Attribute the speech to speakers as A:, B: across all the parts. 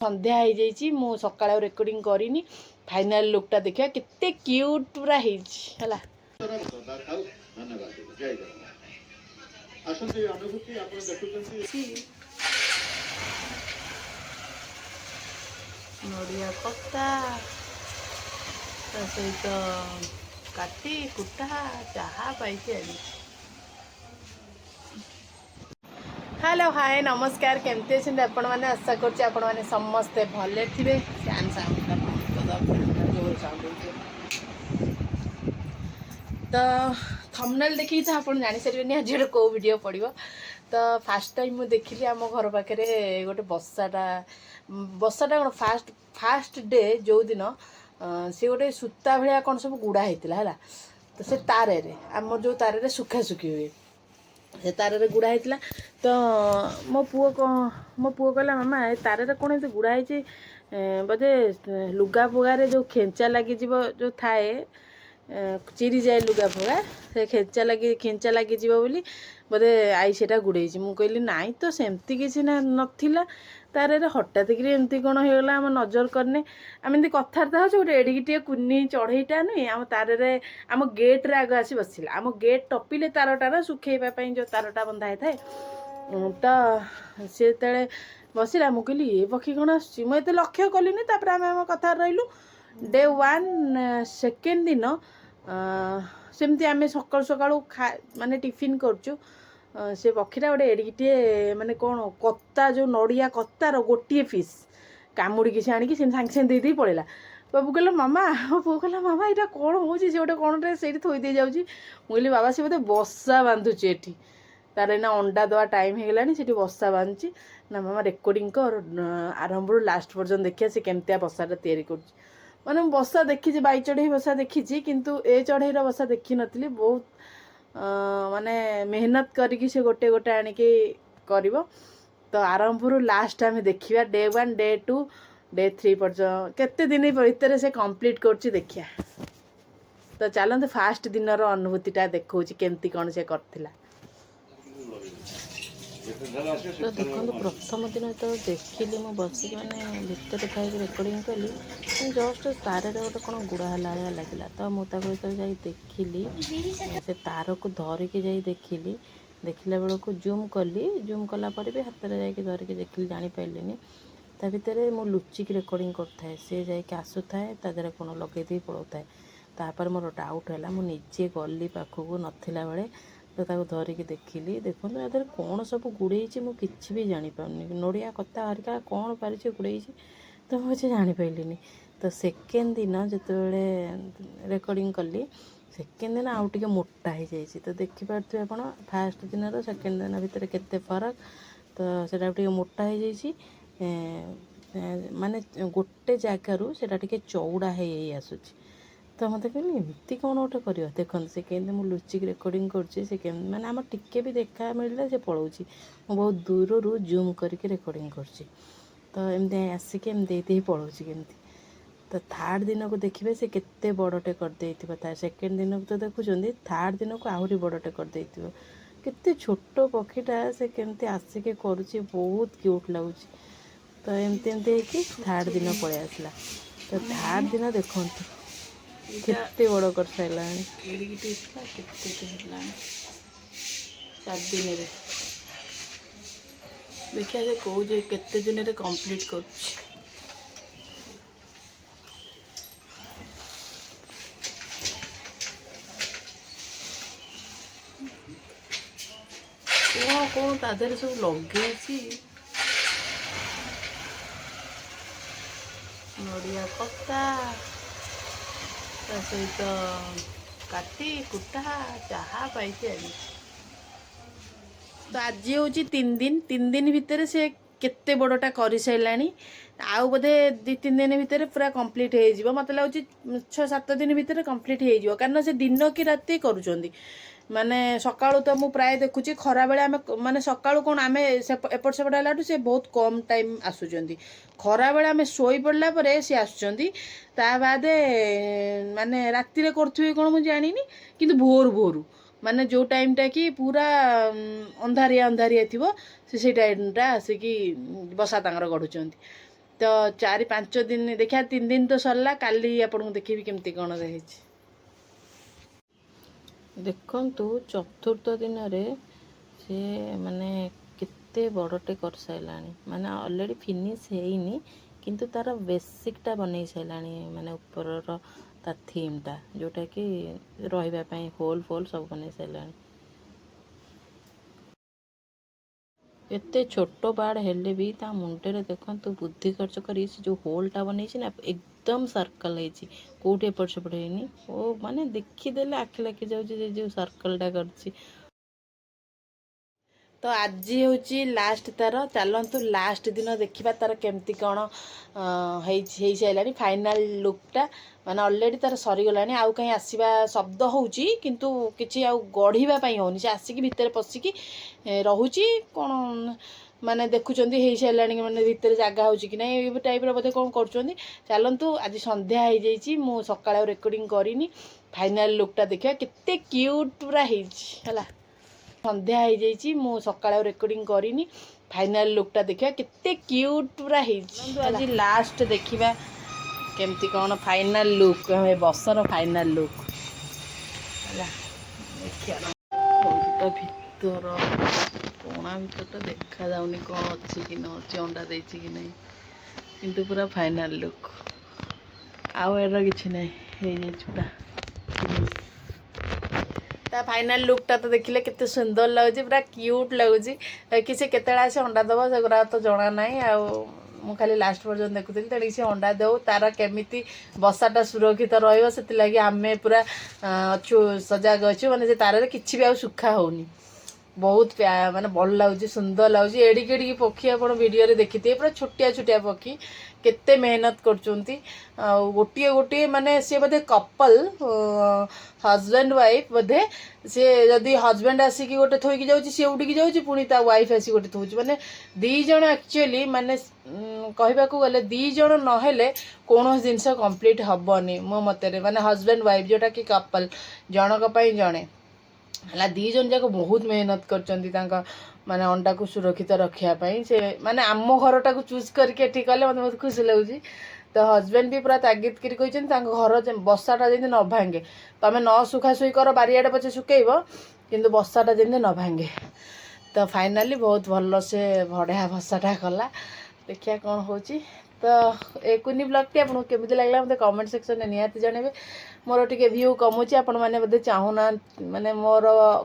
A: ସନ୍ଧ୍ୟା ହେଇଯାଇଛି ମୁଁ ସକାଳେ ରେକର୍ଡିଂ କରିନି फाइनाल लुकटा देखिए कितने क्यूट पूरा है नड़िया कता सहित काटी कुटा चाहा पाई हेलो हाय नमस्कार केमती अच्छे आपण मैंने आशा करछि आपण मैंने समस्ते भले थे फैन साउंड तो थंबनेल देखी तो आप जानी सारे आज कौ वीडियो पड़ो तो फास्ट टाइम मुझे देखिली आम घर पाखे गोटे बसाटा कौन फास्ट डे जो दिन सी गोटे सूता भाया कौन सब गुड़ा होता है तो से तार आम जो तार सुखा सुखी हुए से तार गुड़ा होता तो मो पुओ कहला मामा ए तार कौन ये गुड़ा है बोधे लुगा फुगारे जो खेंचा लगी जो थाए चिरी जाए लुगा फुगा से खेंचा लगी बोली बोधे आई से गुड़े मु कहली नाई तो सेमती किसी नाला तार हठात कि एमती कौन होगा आम नजर करने आम एमती कथबार्ता हो गोटे एडिकी कुनी चढ़ईटा नुहे आम तार आम गेट्रे आग आसी बसला आम गेट टपिले तारटा ना सुखेवाई जो तारटा बंधा होता है तो सी ते बसला मुझे ये पक्षी कौन आसत लक्ष्य कली आम आम कथा रही डे 1 सेकेंड दिन सेमती आम सकाल सकाल माने टिफिन करचु से पक्षीटा गोटे एडिटे माने कौन कत्ता जो नड़िया कत्तार गोटे फिस कामुड़ी से आणिकी सागे सागे दे पड़ेगा बाबू कहला मामा पु कहला मामा यहाँ कौन हो गोटे कौन से थोदे जाऊँगी मुझे बाबा सी बोधे बसा बांधुची एठी तार ना अंडा दवा टाइम हो गलानी से बसा बांधुची ना मामा रेकर्डिंग कर आरंभ लास्ट पर्यटन देखिए से केमतिया बसाटा तैयारी कर माने बसा देखी बाई चढ़ई बसा देखी किंतु ए चढ़ईर बसा देखी नी बहुत माने मेहनत करिकी से गोटे गोटे आणिकी कर तो आरंभ लास्ट आम देखा डे 1 डे 2 डे 3 पर्यटन केते दिन भितर से कंप्लीट कर देखिया तो चलते फास्ट दिन अनुभूतिटा देखा केमती कौन से करथिला तो देखो प्रथम दिन तो देखिली मु बसिक मैंने भितर खाई रेकर्डिंग कली जस्ट तार गोटे कौन गुड़ा है लगे तो मुझे जा देखिली से तार को धरिकी जा देखिली देखला बेल को जूम कली जूम कलापर भी हाथ में जा धरिकी देखिली जापारे ता भितर मु लुचिक रेकर्डिंग करता सी जा आसुए तादे कौन लगे पड़ाए तापर मोर डाउट है मुझे गली पाखक नाला बेले तो ताको धरिकी देखिली देखो याद कौन सब गुड़े मुझे भी जापारनी नड़िया कता हरिका कौन पारी गुड़े तो मुझे जापारे तो सेकेंड दिन जो रेकर्डिंग कली सेकेंड दिन आउ टे मोटा हो जाए तो देखिपे आप फास्ट दिन सेकेंड दिन भितर केते फरक तो से मोटा हो जाए माने गोटे जगार से चौड़ा हो आसूँ तो मत कहली एमती कौन गोटे कर देखते से केमती मुझे लुचिक रेकर्डिंग कर मैंने आम टिके भी देखा मिलला से पलाऊँगी मुझे बहुत दूर जूम करके रेकर्डिंग कर तो एमती आसिक एमती पलाऊँगी केमती तो थर्ड दिन को देखिए से केते बड़टे करदे सेकेंड दिन को तो देखुं थर्ड दिन को आहरी बड़टे करदे केते छोट पक्षीटा से केमती आसिक करुच्ची बहुत क्यूट लगुच तो एमती एमती थर्ड दिन पलि आसला तो थर्ड दिन देखु केते बड़ कर सारा 4 दिन देखिए से कौ केते दिन में कंप्लीट कर कौन तादर सब लगे नड़िया कता सहित काटी कुटा चाहा पाई तो आज हूँ 3 दिन भितर से केते बड़टा कर सारा आउ बोधे 2-3 दिन भितर पूरा कंप्लीट हो मत लगे 6-7 दिन भितर कंप्लीट हो कारण से दिन कि राति करुँच माने सकाळू तो मु प्राय देखुची खरा बेले आमे माने सकाळू कोन आमे एपट सेपट हलाटू से बहुत कम टाइम आसुचंदी खरा बेले आमे सोई पड़ला परे से आसुचंदी ता बादे माने राति रे करथुवे कोन मु जानिनी किंतु भोर माने जो टाइमटा कि पूरा अंधारिया अंधारिया थी से टाइमटा आसिकी बसा तांगर गढ़ुचंदी तो 4-5 दिन देखा 3 दिन तो सरला काली आपको देखी केमती कौन रही देखु चतुर्थ दिन सी माने केते बड़टे कर साराणी माने ऑलरेडी फिनिश है किंतु तार बेसिकटा बन साराणी माने ऊपर ता थीमटा जोटा कि रही होल फोल सब बन साराणी एते छोट बाड़ हेले भी ता मुंडे देखु बुद्धि खर्च कर जो होलटा बन ना एकदम सर्कल है कौटे एपट सेपट है ओ माने देखीदे आखि लाखि जाऊँ जो सर्कलटा कर तो आज हूँ लास्ट तार चलतु लास्ट दिन देखा तार केमती कौन हो सारा फाइनाल लुकटा माने ऑलरेडी तार सरीगला आउ कहीं आसवा शब्द होची किंतु किसी आउ गढ़ापी होनी से आसिक भितर पशिकी रोचे कौन माने देखुं हो सारा मैंने भितर जगह हो कि ना ये टाइप बोधे कौन कर चलतु आज संध्या हो जाइए मु सकाळ रेकर्डिंग करनी फाइनाल लुकटा देखा केते क्यूट पूरा है संध्या हो जाइए मु सकाळ रेकर्डिंग करनी फाइनाल लुकटा देखा केते क्यूट पूरा आज लास्ट देखा केमती कौन फाइनाल लुक बसर फाइनाल लुक भितर कोणा भितर तो देखा जाऊनी कौन अच्छी कि न अच्छी अंडा दे कि नहीं किंतु पूरा फाइनाल लुक आउ एरा कि नहीं पूरा ता फाइनाल लुकटा तो देखिले केते सुंदर लगुच पूरा क्यूट लगुच कि से केते आसे अंडा दब से तो जना ना मु खाली लास्ट पर्यटन देखुली तेणु सी अंडा दे तार केमी बसाटा सुरक्षित रही आम पूरा अच्छु सजग अच्छु माने तार किसी भी सुखा होनी बहुत माने भल लगुच सुंदर लगुच एडिक एडिक पक्षी आप वीडियो देखिए पूरा छोटिया छोटिया पक्षी केते मेहनत करचुंती गोटे गोटे माने सी बोधे कपल हजबैंड वाइफ बोधे सी जदि हजबैंड आसिक गोटे थोक जाऊँगी सी उड़िकी जाऊँगी पुणी ता वाइफ आसिक गोटे थोच माने दीज एक्चुअली माने कहवाक गले दीज नहेले कौन जिनस कंप्लीट हेनी मो मतरे माने हजबैंड वाइफ जोटा कि कपल जनक जड़े है दीज जाक बहुत मेहनत कर माने अंडा को सुरक्षित रखापी से माने आम घरटा को चूज करके कले मतलब बहुत खुशी लगुच तो हजबैंड भी पूरा तागिद कर घर बसाटा जमी न भांगे तुम न सुखासुखी कर बारियाड़े पचे सुखेब कि बसाटा जमी न भांगे तो फाइनाली बहुत भल से बढ़िया बसाटा कला देखिए कौन हो तो ए कुनी ब्लॉग टी आपको केमी लगे मतलब कमेंट सेक्शन में निहाती जनइबे मोर टिके व्यू कमुची आपण मैंने बोधे चाहूना माने मोर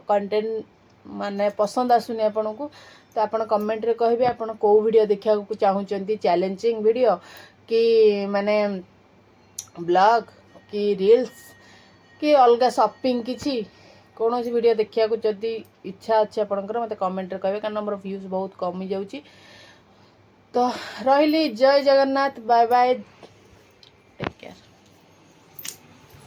A: कंटेंट माने पसंद आसुनी आपन को तो आप कमेंट रे कहिबे आपण को वीडियो देखा चाहूचंती चैलेंजिंग वीडियो कि माने ब्लॉग कि रील्स कि अलग शॉपिंग किछि कौन वीडियो देखा जदि इच्छा अच्छी आपंकर मत कमेंट रे कहिबे कारण मोर व्यूज बहुत कमी जाउची तो रही जय जगन्नाथ बाय बाय।